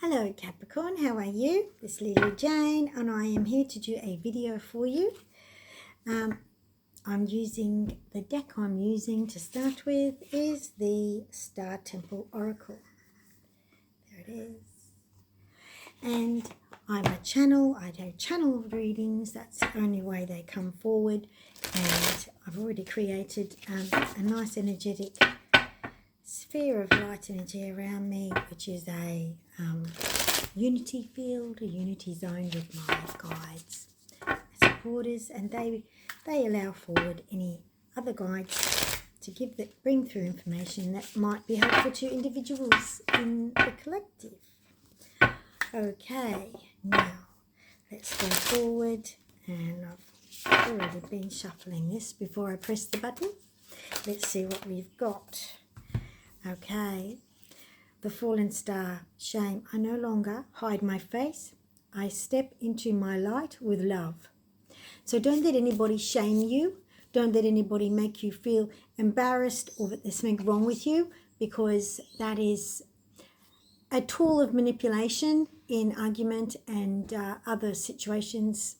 Hello Capricorn, how are you? This is Lilou Jane and I am here to do a video for you. I'm using, the deck I'm using to start with is the Star Temple Oracle. There it is. And I'm a channel, I do channel readings, that's the only way they come forward. And I've already created a nice energetic sphere of light energy around me, which is a unity field, a unity zone with my guides, supporters, and they allow forward any other guides to bring through information that might be helpful to individuals in the collective. Okay, now let's go forward, and I've already been shuffling this before I press the button. Let's see what we've got. Okay, the fallen star, shame. I no longer hide my face. I step into my light with love. So don't let anybody shame you. Don't let anybody make you feel embarrassed or that there's something wrong with you, because that is a tool of manipulation in argument and other situations,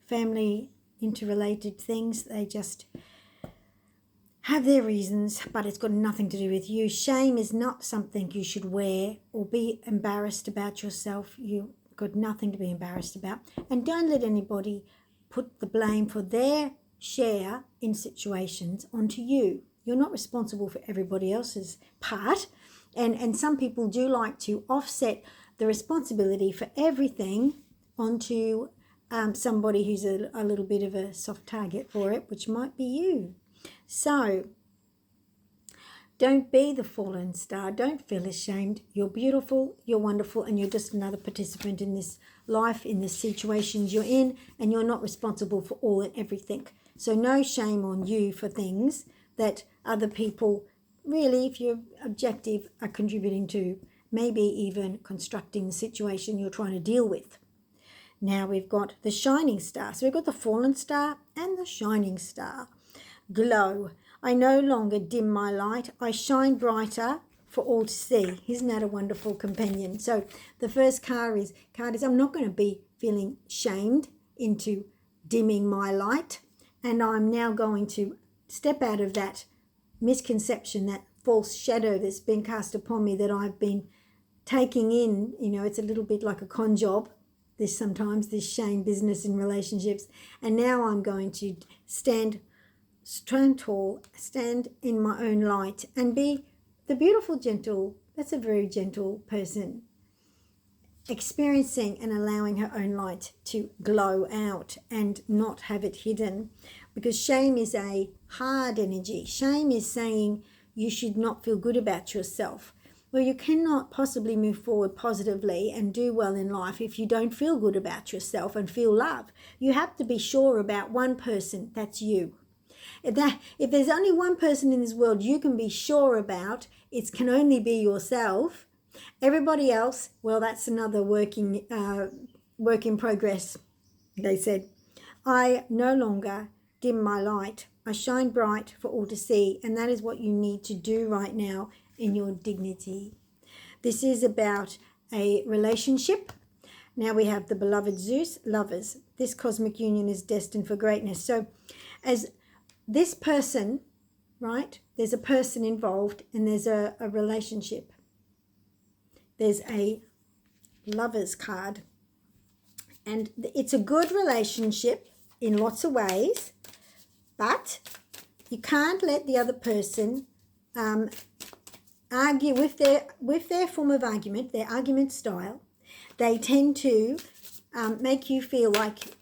family interrelated things. They just have their reasons, but it's got nothing to do with you. Shame is not something you should wear or be embarrassed about yourself. You've got nothing to be embarrassed about. And don't let anybody put the blame for their share in situations onto you. You're not responsible for everybody else's part. And some people do like to offset the responsibility for everything onto somebody who's a little bit of a soft target for it, which might be you. So don't be the fallen star. Don't feel ashamed. You're beautiful, you're wonderful, and you're just another participant in this life, in the situations you're in, and you're not responsible for all and everything. So no shame on you for things that other people, really, if you're objective, are contributing to, maybe even constructing the situation you're trying to deal with. Now we've got the shining star. So we've got the fallen star and the shining star. Glow. I no longer dim my light. I shine brighter for all to see. Isn't that a wonderful companion? So the first card is I'm not going to be feeling shamed into dimming my light. And I'm now going to step out of that misconception, that false shadow that's been cast upon me that I've been taking in. You know, it's a little bit like a con job, this shame business in relationships. And now I'm going to stand tall, stand in my own light and be the beautiful, gentle, that's a very gentle person, experiencing and allowing her own light to glow out and not have it hidden. Because shame is a hard energy. Shame is saying you should not feel good about yourself. Well, you cannot possibly move forward positively and do well in life if you don't feel good about yourself and feel love. You have to be sure about one person, that's you. If there's only one person in this world you can be sure about, it can only be yourself. Everybody else, well, that's another work in progress. They said, I no longer dim my light. I shine bright for all to see. And that is what you need to do right now in your dignity. This is about a relationship. Now we have the beloved Zeus, lovers. This cosmic union is destined for greatness. So as this person, right, there's a person involved and there's a relationship. There's a lover's card. And it's a good relationship in lots of ways, but you can't let the other person argue with their form of argument, their argument style. They tend to make you feel like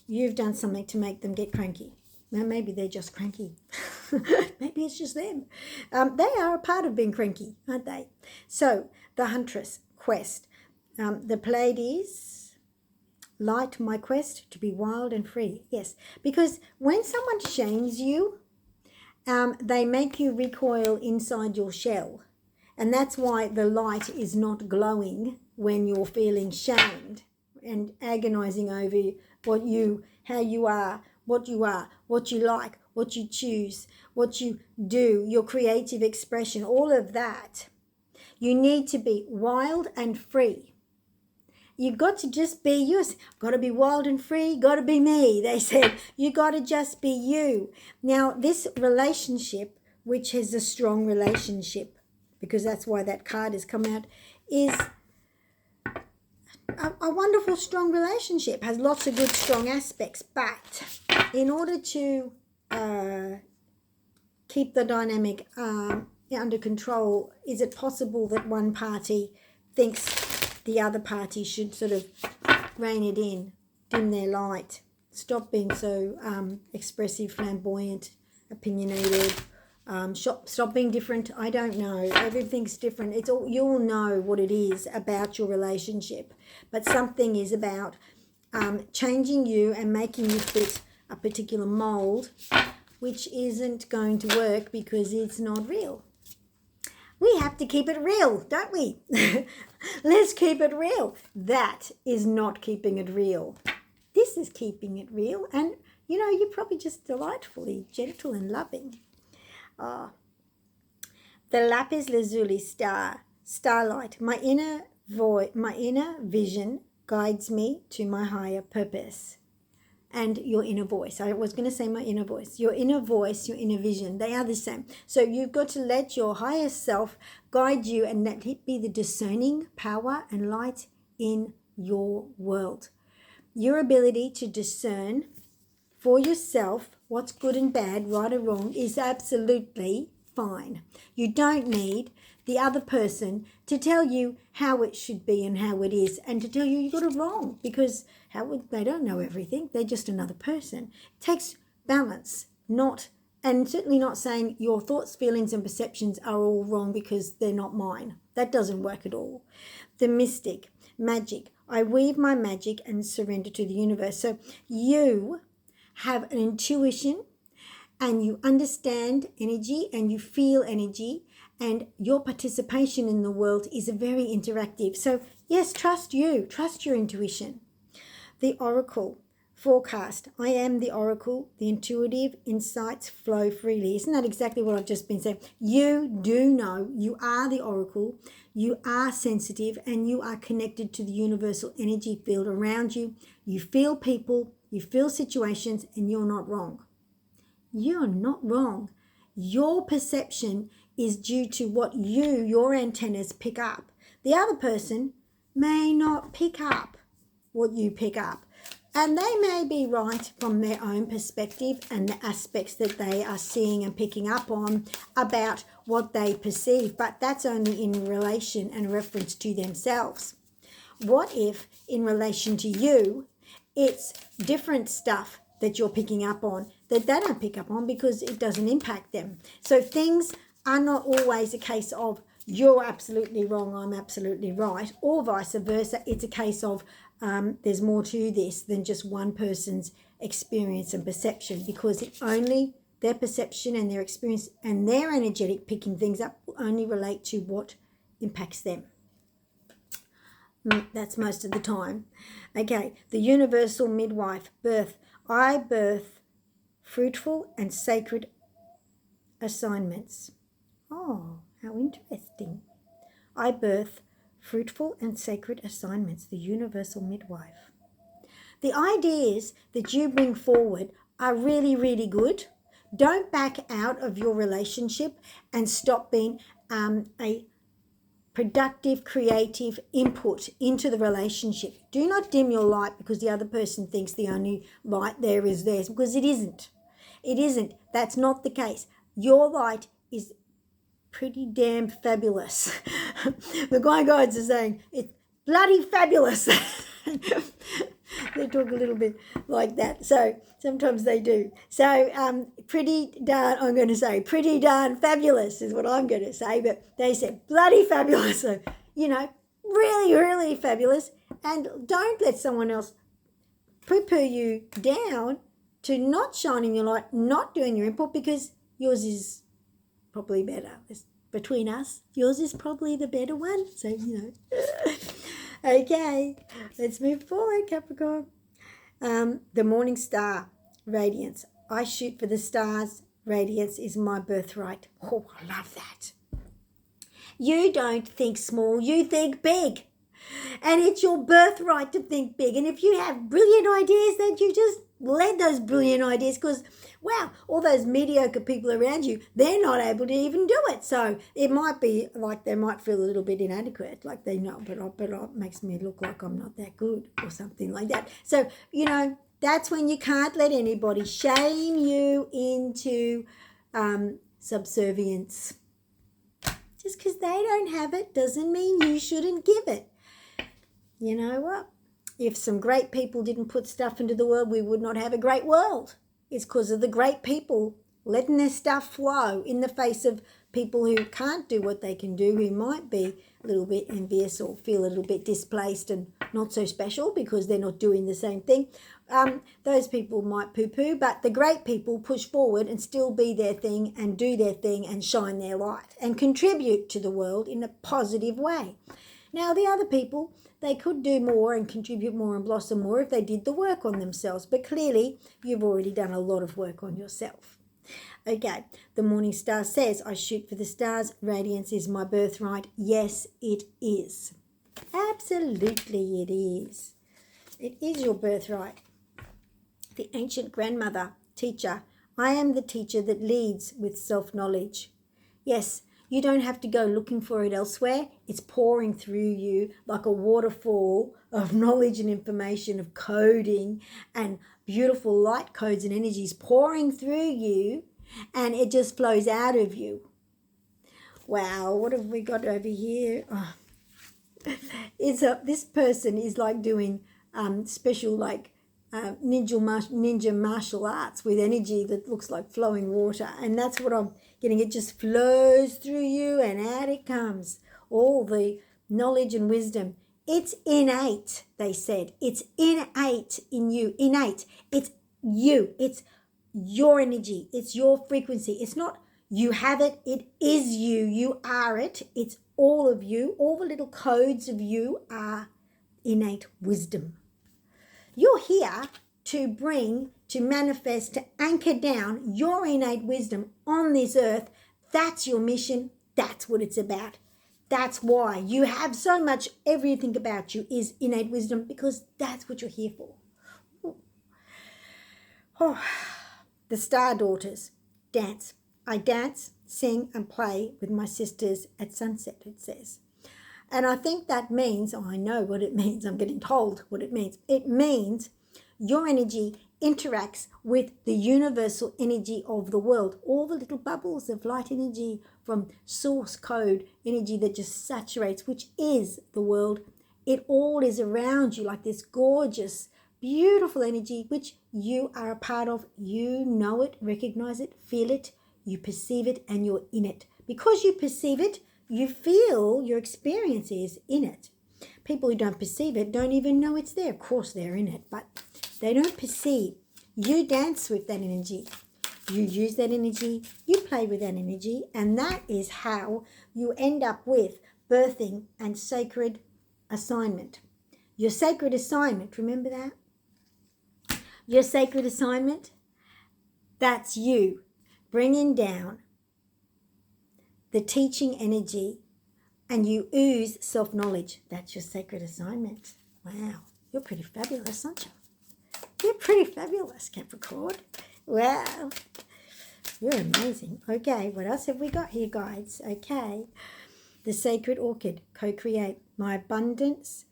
you've done something to make them get cranky. Now, maybe they're just cranky. Maybe it's just them. They are a part of being cranky, aren't they? So, the Huntress quest. The Pleiades, light my quest to be wild and free. Yes, because when someone shames you, they make you recoil inside your shell. And that's why the light is not glowing when you're feeling shamed and agonizing over how you are, what you like, what you choose, what you do, your creative expression, all of that. You need to be wild and free. You've got to just be you. Got to be wild and free. Got to be me. They said, you got to just be you. Now, this relationship, which is a strong relationship, because that's why that card has come out, is a wonderful, strong relationship. Has lots of good, strong aspects. But in order to keep the dynamic under control, is it possible that one party thinks the other party should sort of rein it in, dim their light, stop being so expressive, flamboyant, opinionated, stop being different? I don't know. Everything's different. It's all, you'll know what it is about your relationship, but something is about changing you and making you fit a particular mold, which isn't going to work because it's not real. We have to keep it real, don't we? Let's keep it real. That is not keeping it real. This is keeping it real. And, you know, you're probably just delightfully gentle and loving. The lapis lazuli starlight. My inner vision guides me to my higher purpose. And your inner voice. I was going to say my inner voice. Your inner voice, your inner vision, they are the same. So you've got to let your higher self guide you and let it be the discerning power and light in your world. Your ability to discern for yourself what's good and bad, right or wrong, is absolutely fine. You don't need the other person to tell you how it should be and how it is, and to tell you got it wrong, because they don't know everything. They're just another person. It takes balance, and certainly not saying your thoughts, feelings and perceptions are all wrong because they're not mine. That doesn't work at all. The mystic, magic. I weave my magic and surrender to the universe. So you have an intuition and you understand energy and you feel energy, and your participation in the world is very interactive. So yes, trust you, trust your intuition. The oracle forecast. I am the oracle. The intuitive insights flow freely. Isn't that exactly what I've just been saying? You do know. You are the oracle. You are sensitive and you are connected to the universal energy field around you. You feel people, you feel situations, and you're not wrong. You're not wrong. Your perception is due to what your antennas pick up. The other person may not pick up what you pick up. And they may be right from their own perspective and the aspects that they are seeing and picking up on about what they perceive, but that's only in relation and reference to themselves. What if in relation to you, it's different stuff that you're picking up on that they don't pick up on because it doesn't impact them? So things are not always a case of you're absolutely wrong, I'm absolutely right, or vice versa. It's a case of there's more to this than just one person's experience and perception, because it only their perception and their experience and their energetic picking things up will only relate to what impacts them. That's most of the time. Okay, the universal midwife, birth. I birth fruitful and sacred assignments. Oh, how interesting. I birth fruitful and sacred assignments, the universal midwife. The ideas that you bring forward are really, really good. Don't back out of your relationship and stop being a productive, creative input into the relationship. Do not dim your light because the other person thinks the only light there is theirs, because it isn't. It isn't. That's not the case. Your light is pretty damn fabulous. The guides are saying it's bloody fabulous. They talk a little bit like that. So sometimes they do. So pretty darn fabulous is what I'm going to say. But they said bloody fabulous. So, really, really fabulous. And don't let someone else poo-poo you down to not shining your light, not doing your input, because yours is probably better. Between us, yours is probably the better one. So, Okay, let's move forward, Capricorn. The morning star radiance. I shoot for the stars. Radiance is my birthright. Oh, I love that. You don't think small, you think big. And it's your birthright to think big. And if you have brilliant ideas, then you just let those brilliant ideas, because, wow, all those mediocre people around you, they're not able to even do it. So it might be like they might feel a little bit inadequate, like they know, but it makes me look like I'm not that good or something like that. So, that's when you can't let anybody shame you into subservience. Just because they don't have it doesn't mean you shouldn't give it. You know what? If some great people didn't put stuff into the world, we would not have a great world. It's because of the great people letting their stuff flow in the face of people who can't do what they can do, who might be a little bit envious or feel a little bit displaced and not so special because they're not doing the same thing. Those people might poo-poo, but the great people push forward and still be their thing and do their thing and shine their light and contribute to the world in a positive way. Now, the other people, they could do more and contribute more and blossom more if they did the work on themselves. But clearly, you've already done a lot of work on yourself. Okay, the morning star says, I shoot for the stars. Radiance is my birthright. Yes, it is. Absolutely it is. It is your birthright. The ancient grandmother, teacher, I am the teacher that leads with self-knowledge. Yes, you don't have to go looking for it elsewhere. It's pouring through you like a waterfall of knowledge and information, of coding and beautiful light codes and energies pouring through you, and it just flows out of you. Wow, what have we got over here? Oh. This person is like doing special ninja martial arts with energy that looks like flowing water, and that's what I'm getting. It just flows through you and out it comes, all the knowledge and wisdom. It's innate, they said. It's innate in you. Innate. It's you. It's your energy. It's your frequency. It's not you have it. It is you. You are it. It's all of you. All the little codes of you are innate wisdom. You're here to manifest, to anchor down your innate wisdom on this earth. That's your mission. That's what it's about. That's why you have so much, everything about you is innate wisdom, because that's what you're here for. Oh, the star daughters dance. I dance, sing and play with my sisters at sunset, it says. And I think that means, I know what it means, I'm getting told what it means. It means your energy interacts with the universal energy of the world. All the little bubbles of light energy from source code energy that just saturates, which is the world. It all is around you like this gorgeous, beautiful energy, which you are a part of. You know it, recognize it, feel it, you perceive it, and you're in it. Because you perceive it, you feel your experience is in it. People who don't perceive it don't even know it's there. Of course they're in it, but they don't perceive. You dance with that energy. You use that energy. You play with that energy. And that is how you end up with birthing and sacred assignment. Your sacred assignment, remember that? Your sacred assignment, that's you bringing down the teaching energy, and you ooze self-knowledge. That's your sacred assignment. Wow, you're pretty fabulous, aren't you? You're pretty fabulous, Capricorn. Wow, you're amazing. Okay, what else have we got here, guides? Okay, the sacred orchid, co-create. My abundance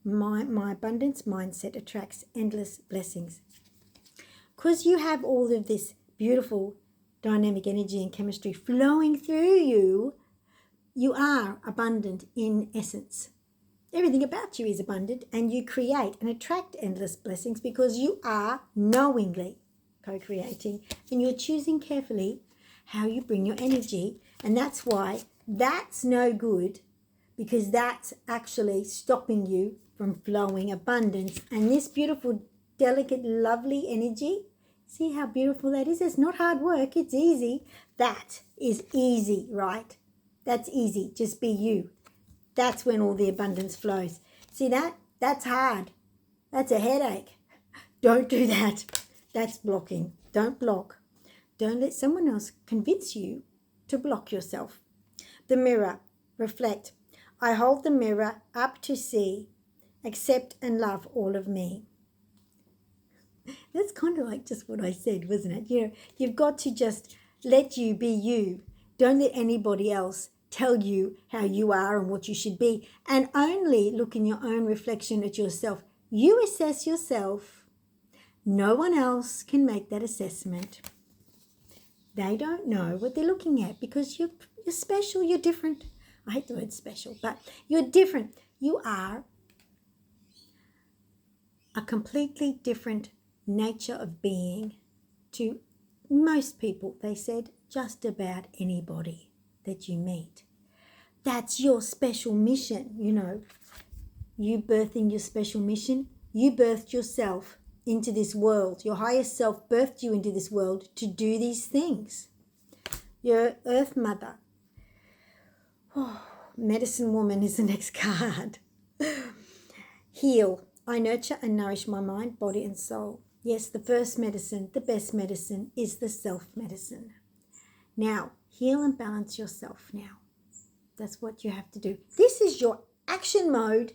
mindset attracts endless blessings. Because you have all of this beautiful dynamic energy and chemistry flowing through you, you are abundant in essence. Everything about you is abundant, and you create and attract endless blessings because you are knowingly co-creating, and you're choosing carefully how you bring your energy. And that's why that's no good, because that's actually stopping you from flowing abundance. And this beautiful, delicate, lovely energy, see how beautiful that is? It's not hard work. It's easy. That is easy, right? That's easy. Just be you. That's when all the abundance flows. See that? That's hard. That's a headache. Don't do that. That's blocking. Don't block. Don't let someone else convince you to block yourself. The mirror. Reflect. I hold the mirror up to see, accept and love all of me. That's kind of like just what I said, wasn't it? You've got to just let you be you. Don't let anybody else tell you how you are and what you should be. And only look in your own reflection at yourself. You assess yourself. No one else can make that assessment. They don't know what they're looking at because you're special, you're different. I hate the word special, but you're different. You are a completely different nature of being to most people. They said just about anybody that you meet. That's your special mission, You birthing your special mission. You birthed yourself into this world. Your higher self birthed you into this world to do these things. Your Earth Mother. Oh, Medicine Woman is the next card. Heal. I nurture and nourish my mind, body and soul. Yes, the first medicine, the best medicine is the self-medicine. Now, heal and balance yourself now. That's what you have to do. This is your action mode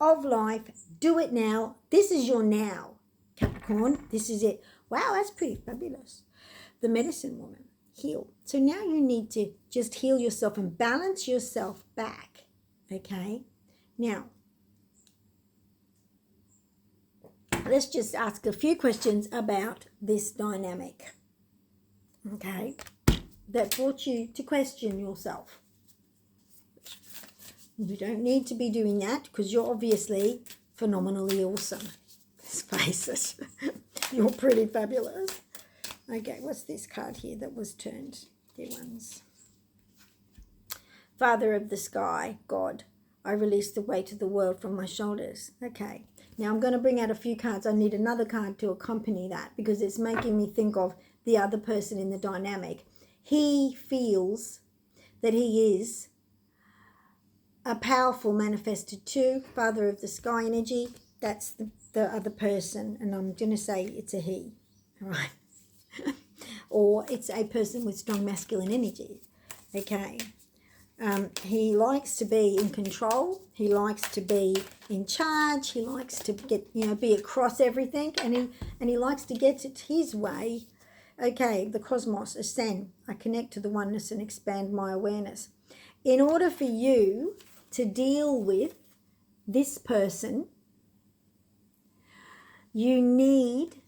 of life. Do it now. This is your now, Capricorn. This is it. Wow, that's pretty fabulous. The Medicine Woman. Heal. So now you need to just heal yourself and balance yourself back. Okay? Now, let's just ask a few questions about this dynamic. Okay? That brought you to question yourself. You don't need to be doing that because you're obviously phenomenally awesome. Let's face it. You're pretty fabulous. Okay, what's this card here that was turned? Dear ones. Father of the sky, God, I release the weight of the world from my shoulders. Okay, now I'm going to bring out a few cards. I need another card to accompany that because it's making me think of the other person in the dynamic. He feels that he is a powerful manifested too, Father of the sky energy. That's the other person, and I'm going to say it's a he, all right? Or it's a person with strong masculine energy. Okay. He likes to be in control. He likes to be in charge. He likes to get, be across everything, and he likes to get it his way. Okay, the cosmos, ascend. I connect to the oneness and expand my awareness. In order for you to deal with this person, you need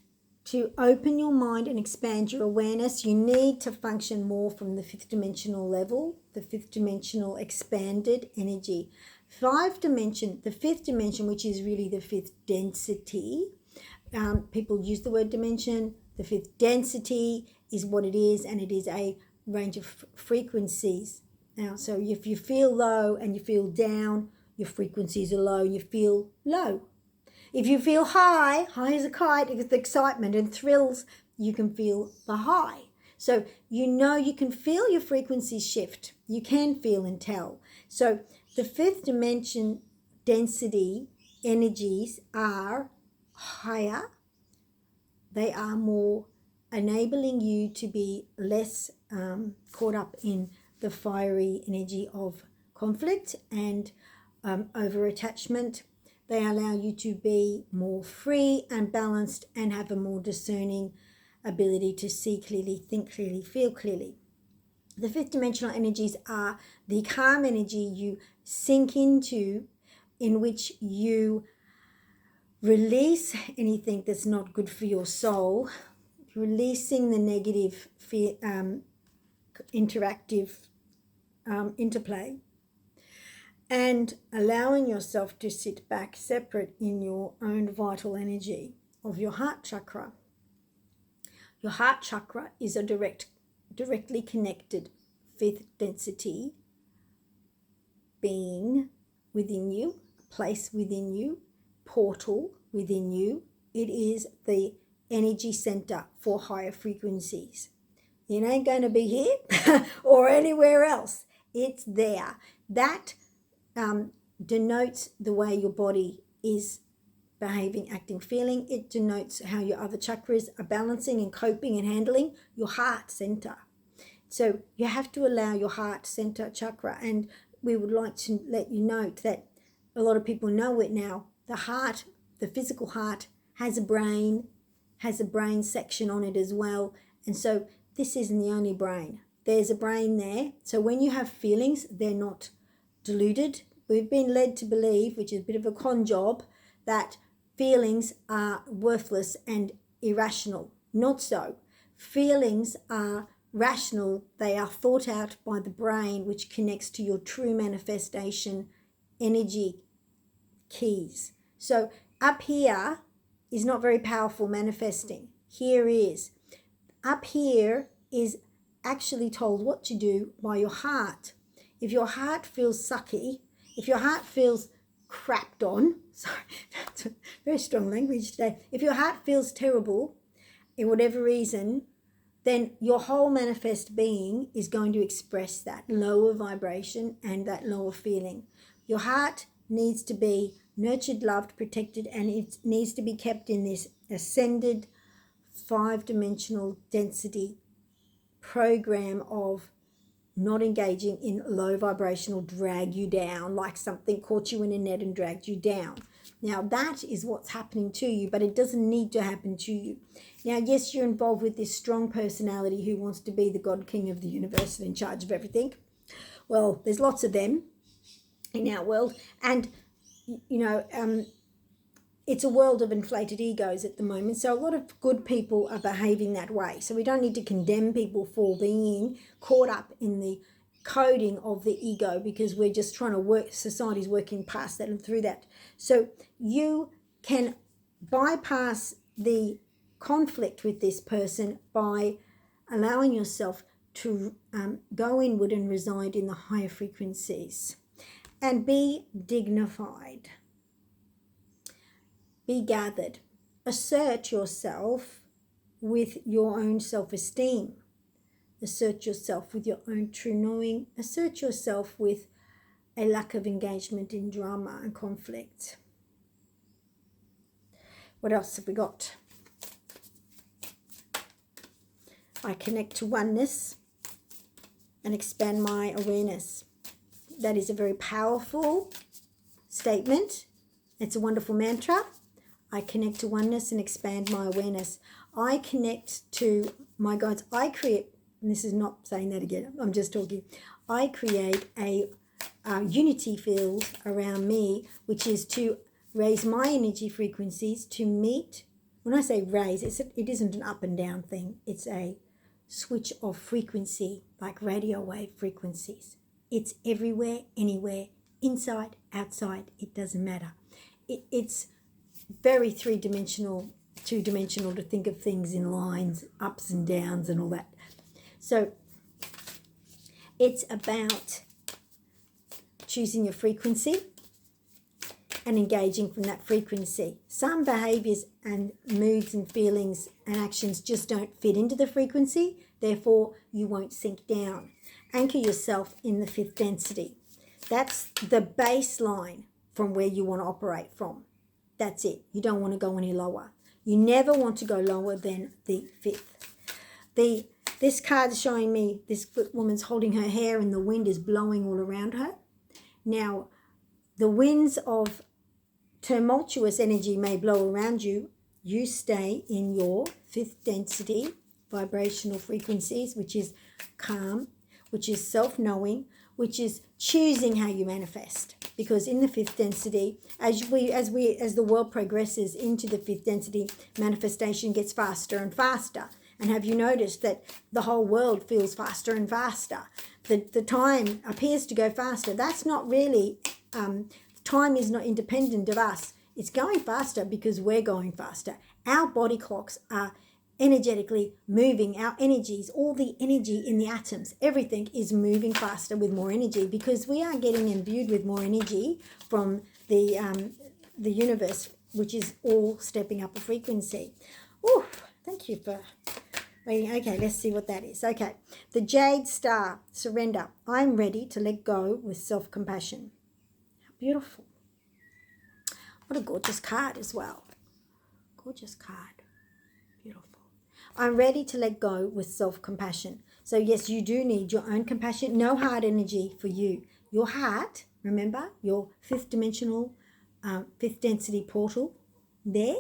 to open your mind and expand your awareness. You need to function more from the fifth dimensional level, the fifth dimensional expanded energy. The fifth dimension, which is really the fifth density. People use the word dimension. The fifth density is what it is, and it is a range of frequencies. Now, so if you feel low and you feel down, your frequencies are low, you feel low. If you feel high as a kite, with excitement and thrills, you can feel the high. So you can feel your frequencies shift. You can feel and tell. So the fifth dimension density energies are higher. They are more enabling you to be less caught up in the fiery energy of conflict and over-attachment. They allow you to be more free and balanced and have a more discerning ability to see clearly, think clearly, feel clearly. The fifth dimensional energies are the calm energy you sink into, in which you release anything that's not good for your soul, releasing the negative interactive interplay, and allowing yourself to sit back separate in your own vital energy of your heart chakra. Your heart chakra is a directly connected fifth density being within you, place within you, portal within you. It is the energy center for higher frequencies. It ain't going to be here or anywhere else. It's there. That denotes the way your body is behaving, acting, feeling. It denotes how your other chakras are balancing and coping and handling your heart center. So you have to allow your heart center chakra and we would like to let you note that a lot of people know it now. The heart, the physical heart, has a brain section on it as well. And so this isn't the only brain. There's a brain there. So when you have feelings, they're not deluded. We've been led to believe, which is a bit of a con job, that feelings are worthless and irrational. Not so. Feelings are rational. They are thought out by the brain, which connects to your true manifestation energy keys. So up here is not very powerful manifesting. Here is. Up here is actually told what to do by your heart. If your heart feels sucky, if your heart feels crapped on, sorry, that's a very strong language today. If your heart feels terrible, in whatever reason, then your whole manifest being is going to express that lower vibration and that lower feeling. Your heart needs to be nurtured, loved, protected, and it needs to be kept in this ascended 5-dimensional density program of not engaging in low vibrational drag you down, like something caught you in a net and dragged you down. Now that is what's happening to you, but it doesn't need to happen to you. Now, yes, you're involved with this strong personality who wants to be the God King of the universe and in charge of everything. Well, there's lots of them in our world, and it's a world of inflated egos at the moment. So a lot of good people are behaving that way. So we don't need to condemn people for being caught up in the coding of the ego, because we're just trying to work, society's working past that and through that. So you can bypass the conflict with this person by allowing yourself to go inward and reside in the higher frequencies and be dignified. Be gathered. Assert yourself with your own self-esteem. Assert yourself with your own true knowing. Assert yourself with a lack of engagement in drama and conflict. What else have we got? I connect to oneness and expand my awareness. That is a very powerful statement. It's a wonderful mantra. I connect to oneness and expand my awareness. I connect to my guides. I create, and this is not saying that again, I'm just talking. I create a unity field around me, which is to raise my energy frequencies to meet. When I say raise, it isn't an up and down thing. It's a switch of frequency, like radio wave frequencies. It's everywhere, anywhere, inside, outside, it doesn't matter. It's very 3-dimensional, 2-dimensional to think of things in lines, ups and downs and all that. So it's about choosing your frequency and engaging from that frequency. Some behaviors and moods and feelings and actions just don't fit into the frequency, therefore you won't sink down. Anchor yourself in the 5th density. That's the baseline from where you want to operate from. That's it. You don't want to go any lower. You never want to go lower than the 5th. This card's showing me this woman's holding her hair and the wind is blowing all around her. Now, the winds of tumultuous energy may blow around you. You stay in your 5th density vibrational frequencies, which is calm, which is self-knowing, which is choosing how you manifest. Because in the 5th density, as the world progresses into the 5th density, manifestation gets faster and faster. And have you noticed that the whole world feels faster and faster? The time appears to go faster. That's not really, time is not independent of us. It's going faster because we're going faster. Our body clocks are energetically moving, our energies, all the energy in the atoms, everything is moving faster with more energy because we are getting imbued with more energy from the universe, which is all stepping up a frequency. Oh, thank you for waiting. Okay, let's see what that is. Okay, the Jade Star, surrender. I'm ready to let go with self-compassion. How beautiful. What a gorgeous card as well. Gorgeous card. Beautiful. I'm ready to let go with self-compassion. So yes, you do need your own compassion. No hard energy for you. Your heart, remember, your fifth dimensional, fifth density portal there,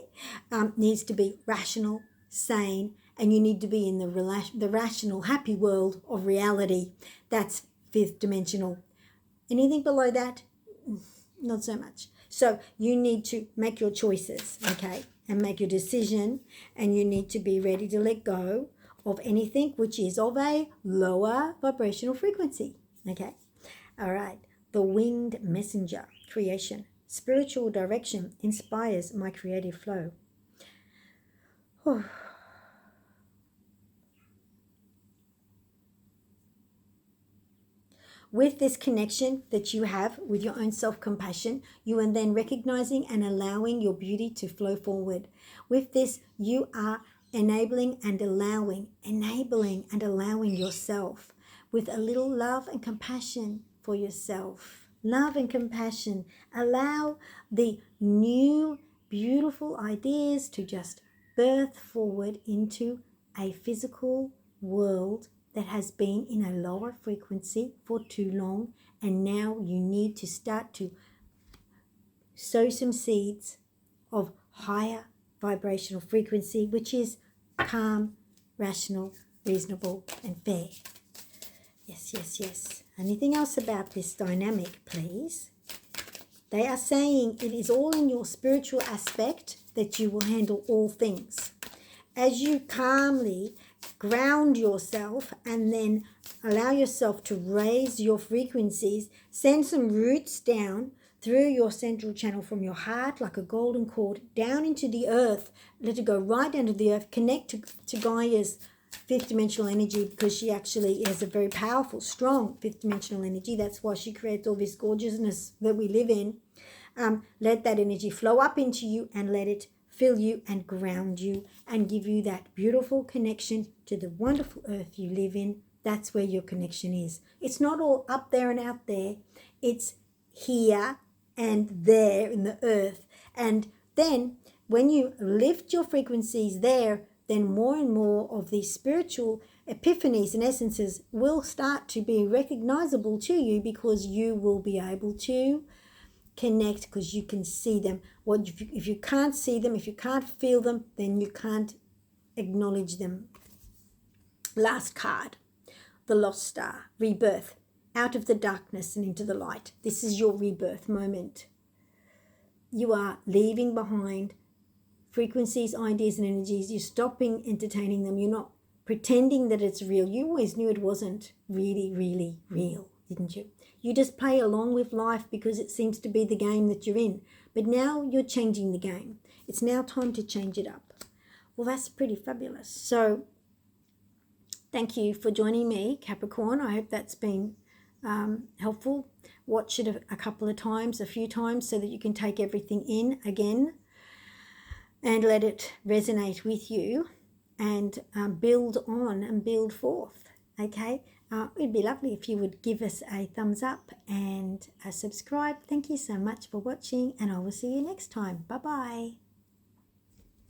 needs to be rational, sane, and you need to be in the rational, happy world of reality. That's fifth dimensional. Anything below that, not so much. So you need to make your choices, okay, and make your decision, and you need to be ready to let go of anything which is of a lower vibrational frequency, okay? All right. The winged messenger, creation, spiritual direction inspires my creative flow. With this connection that you have with your own self-compassion, you are then recognizing and allowing your beauty to flow forward. With this, you are enabling and allowing yourself with a little love and compassion for yourself. Love and compassion. Allow the new, beautiful ideas to just birth forward into a physical world that has been in a lower frequency for too long, and now you need to start to sow some seeds of higher vibrational frequency, which is calm, rational, reasonable, and fair. Yes, yes, yes. Anything else about this dynamic, please? They are saying it is all in your spiritual aspect that you will handle all things. As you calmly ground yourself and then allow yourself to raise your frequencies, send some roots down through your central channel from your heart like a golden cord down into the earth. Let it go right down to the earth. Connect to Gaia's fifth dimensional energy, because she actually has a very powerful, strong fifth dimensional energy. That's why she creates all this gorgeousness that we live in. Let that energy flow up into you and let it fill you and ground you and give you that beautiful connection to the wonderful earth you live in. That's where your connection is. It's not all up there and out there. It's here and there in the earth. And then when you lift your frequencies there, then more and more of these spiritual epiphanies and essences will start to be recognizable to you, because you will be able to connect, because you can see them. If you can't see them, if you can't feel them, then you can't acknowledge them. Last card, the lost star, rebirth, out of the darkness and into the light. This is your rebirth moment. You are leaving behind frequencies, ideas, and energies. You're stopping entertaining them. You're not pretending that it's real. You always knew it wasn't really, really real, didn't you? You just play along with life because it seems to be the game that you're in. But now you're changing the game. It's now time to change it up. Well, that's pretty fabulous. So thank you for joining me, Capricorn. I hope that's been helpful. Watch it a couple of times, a few times, so that you can take everything in again and let it resonate with you, and build on and build forth, okay? It'd be lovely if you would give us a thumbs up and subscribe. Thank you so much for watching, and I will see you next time. Bye-bye.